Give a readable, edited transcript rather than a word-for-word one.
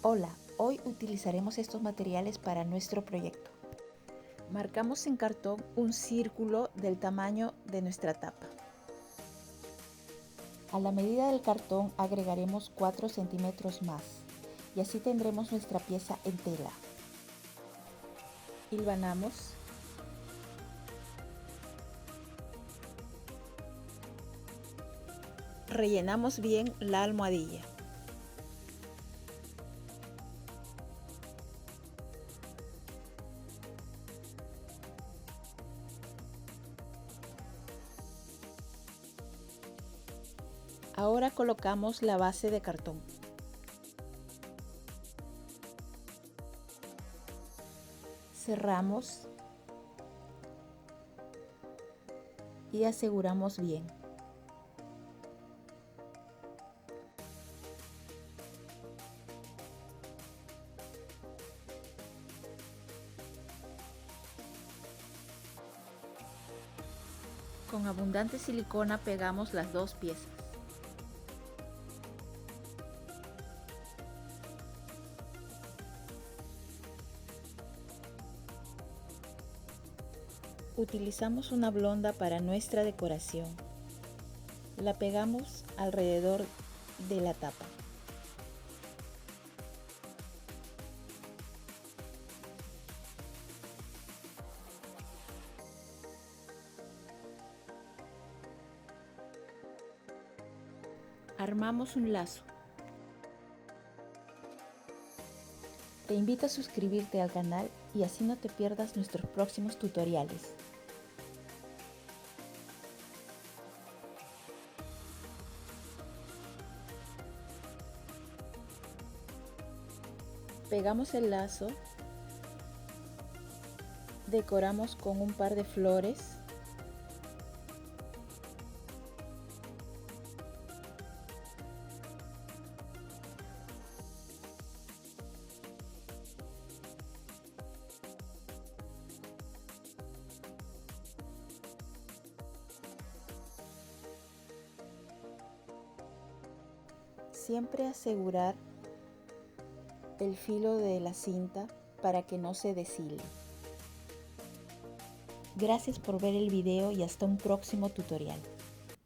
Hola, hoy utilizaremos estos materiales para nuestro proyecto. Marcamos en cartón un círculo del tamaño de nuestra tapa. A la medida del cartón agregaremos 4 centímetros más y así tendremos nuestra pieza en tela. Hilvanamos. Rellenamos bien la almohadilla. Ahora colocamos la base de cartón. Cerramos y aseguramos bien. Con abundante silicona pegamos las dos piezas. Utilizamos una blonda para nuestra decoración. La pegamos alrededor de la tapa. Armamos un lazo. Te invito a suscribirte al canal y así no te pierdas nuestros próximos tutoriales. Pegamos el lazo, decoramos con un par de flores siempre asegurar el filo de la cinta para que no se deshile. Gracias por ver el video y hasta un próximo tutorial.